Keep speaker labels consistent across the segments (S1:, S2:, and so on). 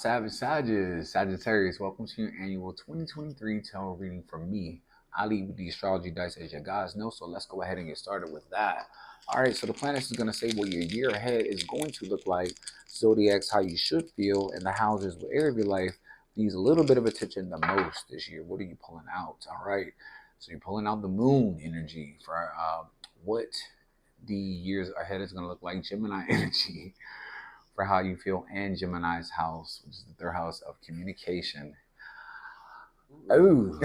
S1: Sagittarius, welcome to your annual 2023 tarot reading from me. I lead with the astrology dice, as you guys know, so let's go ahead and get started with that. All right, so the planets is going to say what your year ahead is going to look like, zodiacs, how you should feel, and the houses, what area of your life needs a little bit of attention the most this year. What are you pulling out? All right, so you're pulling out the moon energy for what the years ahead is going to look like, Gemini energy for how you feel, and Gemini's house, which is the third house of communication. Oh.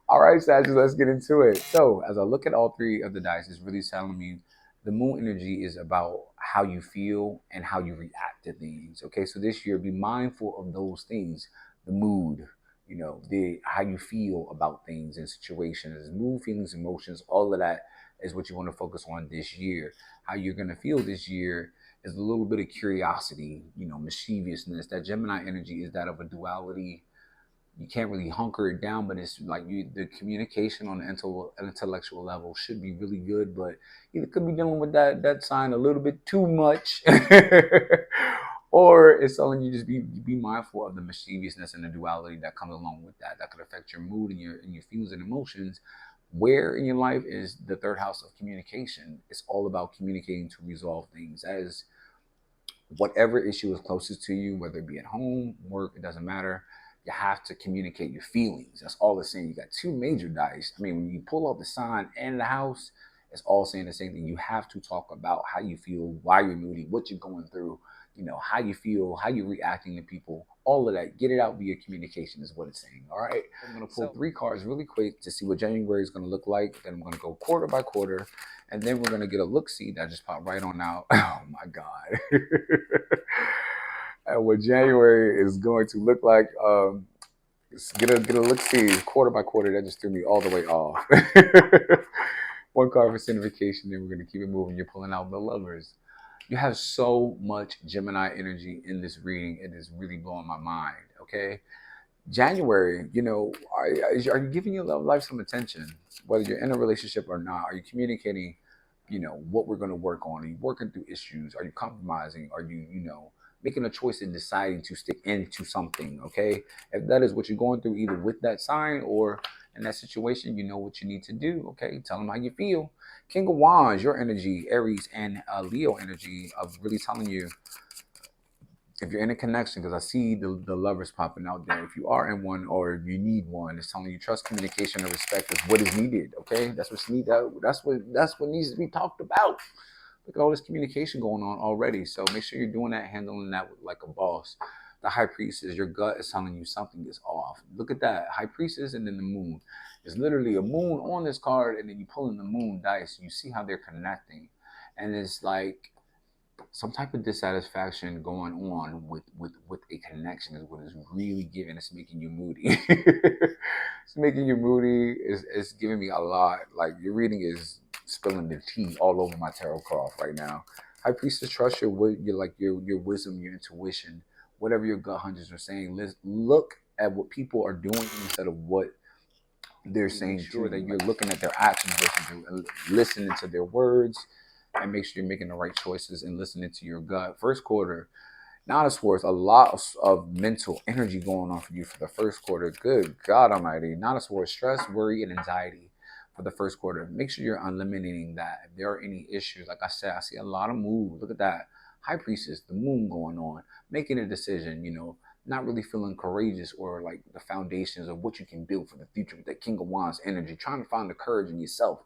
S1: All right, Sagittarius, let's get into it. So as I look at all three of the dice, it's really telling me the moon energy is about how you feel and how you react to things. Okay, so this year, be mindful of those things, the mood, the how you feel about things and situations, mood, feelings, emotions, all of that is what you want to focus on this year. How you're going to feel this year is a little bit of curiosity, mischievousness. That Gemini energy is that of a duality. You can't really hunker it down, but it's like the communication on the intellectual level should be really good, but you could be dealing with that sign a little bit too much. Or it's telling you just be mindful of the mischievousness and the duality that comes along with that. That could affect your mood and your feelings and emotions. Where in your life is the third house of communication? It's all about communicating to resolve things. As whatever issue is closest to you, whether it be at home, work, it doesn't matter. You have to communicate your feelings. That's all it's saying. You got two major dice. I mean, when you pull out the sign and the house, it's all saying the same thing. You have to talk about how you feel, why you're moody, what you're going through, how you feel, how you're reacting to people, all of that. Get it out via communication is what it's saying. All right. I'm going to pull three cards really quick to see what January is going to look like. Then I'm going to go quarter by quarter. And then we're going to get a look-see that just popped right on out. Oh, my God. And what January is going to look like, get a look-see quarter by quarter. That just threw me all the way off. One card for signification, then we're going to keep it moving. You're pulling out the Lovers. You have so much Gemini energy in this reading. It is really blowing my mind, okay? January, are you giving your love life some attention? Whether you're in a relationship or not, are you communicating, what we're going to work on? Are you working through issues? Are you compromising? Are you, making a choice and deciding to stick into something, okay? If that is what you're going through, either with that sign or in that situation, you know what you need to do, okay? Tell them how you feel. King of Wands, your energy, Aries and Leo energy of really telling you if you're in a connection, because I see the Lovers popping out there. If you are in one or you need one, it's telling you trust, communication, and respect is what is needed, okay? That's what's needed. That's what needs to be talked about. Look at all this communication going on already. So make sure you're doing that, handling that like a boss. The High Priestess, your gut is telling you something is off. Look at that. High Priestess and then the Moon. It's literally a moon on this card, and then you pull in the moon dice. You see how they're connecting. And it's like some type of dissatisfaction going on with a connection is what is really giving. It's making you moody. It's making you moody. It's giving me a lot. Like your reading is spilling the tea all over my tarot cloth right now. High Priestess, trust your wisdom, your intuition, whatever your gut hunches are saying. Let's look at what people are doing instead of what they're saying. Sure that you're looking at their actions versus listening to their words, and make sure you're making the right choices and listening to your gut. First quarter, Nine of Swords, a lot of mental energy going on for you for the first quarter. Good God Almighty. Nine of Swords, stress, worry, and anxiety for the first quarter. Make sure you're eliminating that. If there are any issues, like I said, I see a lot of mood. Look at that. High Priestess, the moon going on, making a decision, not really feeling courageous or like the foundations of what you can build for the future with that King of Wands energy, trying to find the courage in yourself,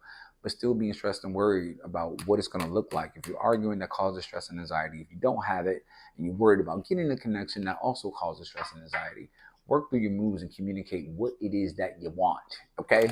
S1: but still being stressed and worried about what it's going to look like. If you're arguing, that causes stress and anxiety. If you don't have it and you're worried about getting the connection, that also causes stress and anxiety. Work through your moves and communicate what it is that you want, okay?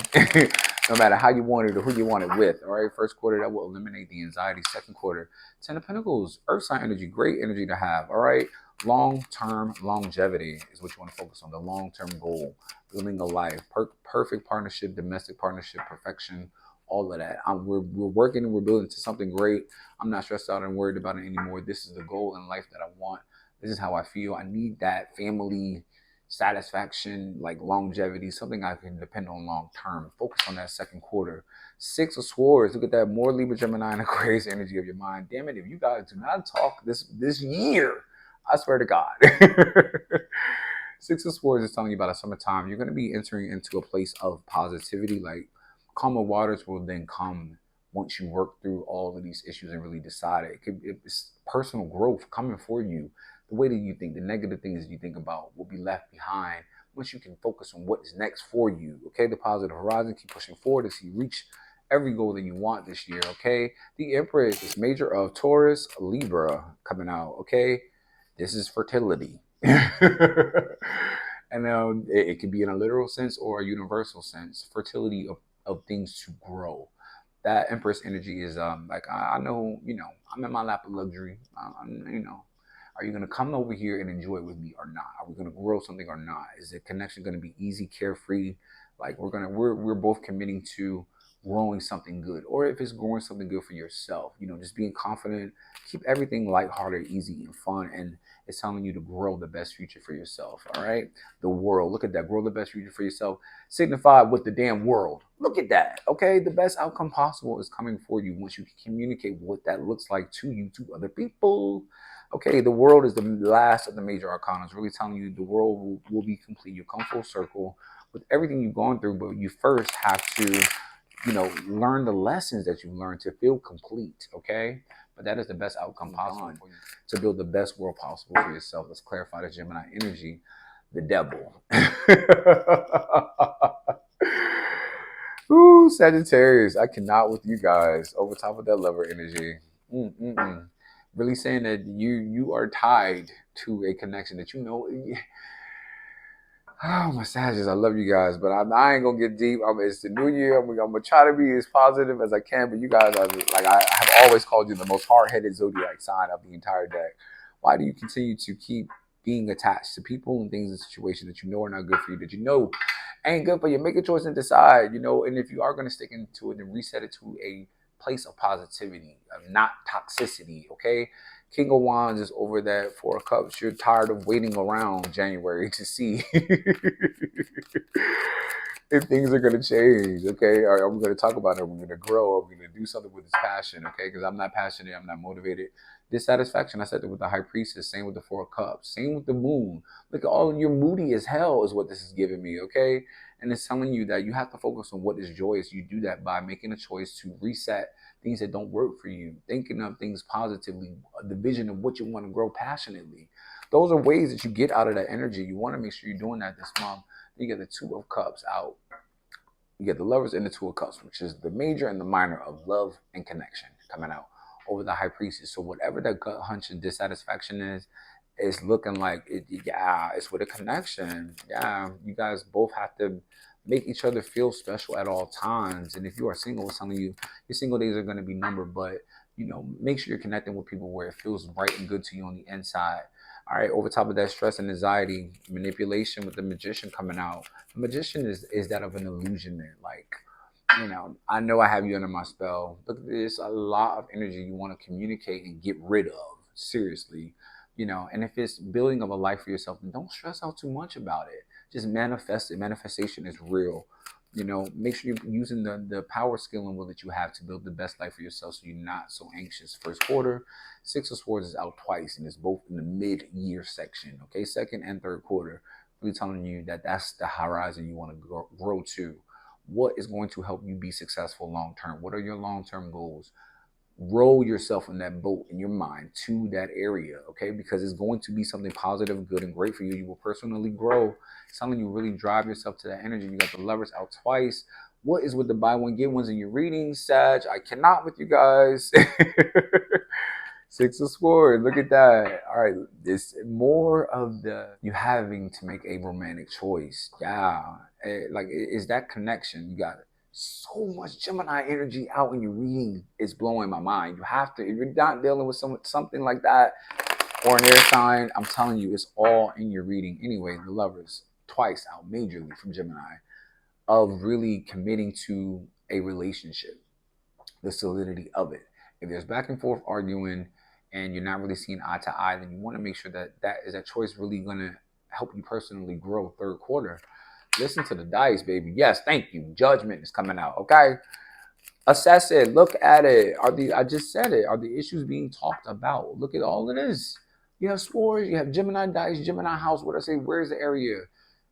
S1: No matter how you want it or who you want it with, all right? First quarter, that will eliminate the anxiety. Second quarter, Ten of Pentacles, Earth sign energy, great energy to have, all right? Long-term longevity is what you want to focus on, the long-term goal, building a life, perfect partnership, domestic partnership, perfection, all of that. We're working and we're building to something great. I'm not stressed out and worried about it anymore. This is the goal in life that I want. This is how I feel. I need that family satisfaction, like longevity, something I can depend on long term. Focus on that second quarter. Six of Swords, look at that, more Libra, Gemini, and Aquarius energy of your mind. Damn it, if you guys do not talk this year, I swear to God. Six of Swords is telling you about a summertime. You're going to be entering into a place of positivity. Like calmer waters will then come once you work through all of these issues and really decide it. It's personal growth coming for you. The way that you think, the negative things you think about will be left behind once you can focus on what is next for you. Okay, the positive horizon, keep pushing forward as you reach every goal that you want this year. Okay, the Empress is major of Taurus, Libra coming out. Okay, this is fertility. And it can be in a literal sense or a universal sense, fertility of things to grow. That Empress energy is like, I know, I'm in my lap of luxury. Are you gonna come over here and enjoy it with me or not? Are we gonna grow something or not? Is the connection gonna be easy, carefree? Like we're both committing to growing something good, or if it's growing something good for yourself, just being confident, keep everything lighthearted, easy, and fun, and it's telling you to grow the best future for yourself. All right, the world, look at that, grow the best future for yourself, signified with the damn world. Look at that. Okay, the best outcome possible is coming for you once you can communicate what that looks like to you, to other people. Okay, the world is the last of the major arcana. It's really telling you the world will be complete. You come full circle with everything you've gone through, but you first have to learn the lessons that you've learned to feel complete, okay? But that is the best outcome possible for you to build the best world possible for yourself. Let's clarify the Gemini energy, the devil. Ooh, Sagittarius, I cannot with you guys. Over top of that lover energy. Really saying that you are tied to a connection that Oh, my Sagittarius, I love you guys, but I ain't gonna get deep. It's the new year. I'm gonna try to be as positive as I can, but you guys are like, I have always called you the most hard-headed zodiac sign of the entire deck. Why do you continue to keep being attached to people and things and situations that you know are not good for you, that you know ain't good for you? Make a choice and decide, and if you are gonna stick into it, then reset it to a place of positivity, not toxicity, okay? King of Wands is over that Four of Cups. You're tired of waiting around January to see if things are going to change, okay? Are we going to talk about it? Are we going to grow? Are we going to do something with this passion, okay? Because I'm not passionate. I'm not motivated. Dissatisfaction, I said that with the High Priestess. Same with the Four of Cups. Same with the Moon. Look, all you're moody as hell is what this is giving me, okay? And it's telling you that you have to focus on what is joyous. You do that by making a choice to reset things that don't work for you, thinking of things positively, the vision of what you want to grow passionately. Those are ways that you get out of that energy. You want to make sure you're doing that this month. You get the Two of Cups out. You get the Lovers and the Two of Cups, which is the major and the minor of love and connection coming out over the High Priestess. So whatever that gut hunch and dissatisfaction is, it's looking like it's with a connection. Yeah, you guys both have to make each other feel special at all times. And if you are single, it's telling you your single days are going to be numbered, but make sure you're connecting with people where it feels right and good to you on the inside. All right, over top of that, stress and anxiety, manipulation with the Magician coming out. The Magician is that of an illusionment. Like, I know I have you under my spell. Look, there's a lot of energy you want to communicate and get rid of. Seriously. And if it's building of a life for yourself, then don't stress out too much about it. Just manifest it. Manifestation is real. Make sure you're using the power, skill, and will that you have to build the best life for yourself so you're not so anxious. First quarter, Six of Swords is out twice, and it's both in the mid-year section, okay? Second and third quarter, really telling you that that's the horizon you want to grow to. What is going to help you be successful long-term? What are your long-term goals? Roll yourself in that boat in your mind to that area, okay? Because it's going to be something positive, good, and great for you. You will personally grow. Something you really drive yourself to that energy. You got the Lovers out twice. What is with the buy one, get ones in your readings, Sag? I cannot with you guys. Six of Swords, look at that. All right, it's more of you having to make a romantic choice. Yeah, like is that connection. You got so much Gemini energy out in your reading. It's blowing my mind. You have to, if you're not dealing with something like that, or an air sign, I'm telling you, it's all in your reading. Anyway, the Lovers, twice out majorly from Gemini, of really committing to a relationship, the solidity of it. If there's back and forth arguing and you're not really seeing eye to eye, then you want to make sure that that choice really going to help you personally grow third quarter. Listen to the dice, baby. Yes, thank you. Judgment is coming out. Okay. Assess it. Look at it. I just said it. Are the issues being talked about? Look at all of this. You have swords. You have Gemini dice, Gemini house. What I say? Where's the area?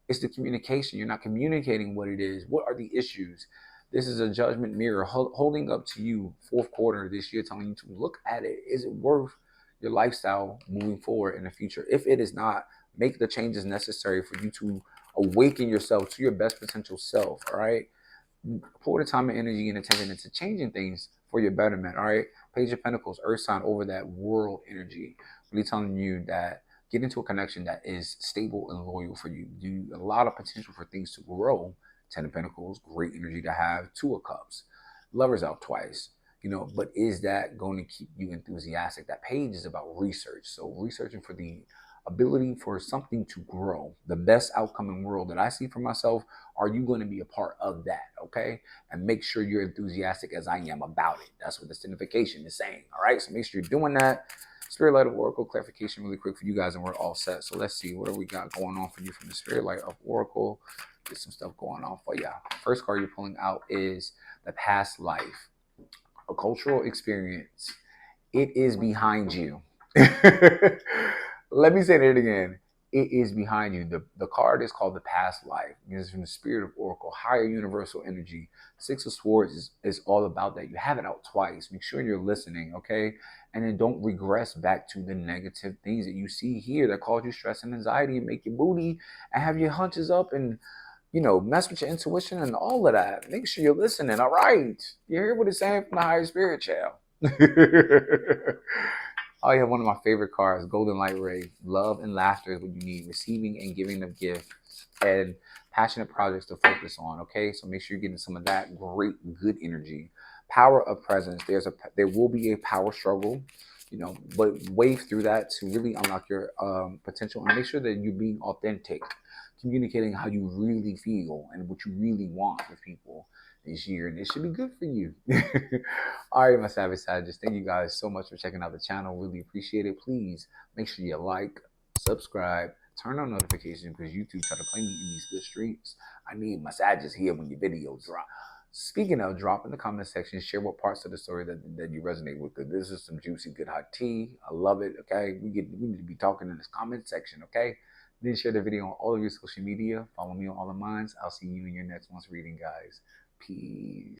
S1: It's the communication. You're not communicating what it is. What are the issues? This is a judgment mirror holding up to you fourth quarter this year, telling you to look at it. Is it worth your lifestyle moving forward in the future? If it is not, make the changes necessary for you to awaken yourself to your best potential self. All right. Pour the time and energy and attention into changing things for your betterment. All right. Page of Pentacles, Earth sign over that world energy. Really telling you that get into a connection that is stable and loyal for you. Do a lot of potential for things to grow. Ten of Pentacles, great energy to have. Two of Cups, Lovers out twice. But is that going to keep you enthusiastic? That page is about research. So researching for the ability for something to grow. The best outcome in the world that I see for myself, are you going to be a part of that? Okay. And make sure you're enthusiastic as I am about it. That's what the signification is saying. All right. So make sure you're doing that. Spirit Light of Oracle clarification really quick for you guys, and we're all set. So let's see what do we got going on for you from the Spirit Light of Oracle. Get some stuff going on for you. First card you're pulling out is the past life, a cultural experience. It is behind you. Let me say that again. It is behind you. The card is called the past life. It's from the Spirit of Oracle, higher universal energy. Six of Swords is all about that. You have it out twice. Make sure you're listening, okay? And then don't regress back to the negative things that you see here that cause you stress and anxiety and make you moody and have your hunches up and, mess with your intuition and all of that. Make sure you're listening, all right? You hear what it's saying from the higher spirit, child. Oh, yeah, one of my favorite cards, Golden Light Ray. Love and laughter is what you need. Receiving and giving of gifts and passionate projects to focus on, okay? So make sure you're getting some of that great, good energy. Power of presence. There will be a power struggle, but wave through that to really unlock your potential and make sure that you're being authentic, communicating how you really feel and what you really want with people this year, and it should be good for you. All right, my Savage Sagittarius, thank you guys so much for checking out the channel. Really appreciate it. Please make sure you like, subscribe, turn on notifications because YouTube try to play me in these good streams. I need my Sagittarius here when your videos drop. Speaking of, drop in the comment section, share what parts of the story that you resonate with. Because this is some juicy, good hot tea. I love it. Okay, we need to be talking in this comment section. Okay, then share the video on all of your social media. Follow me on all of mine. I'll see you in your next one's reading, guys. Peace.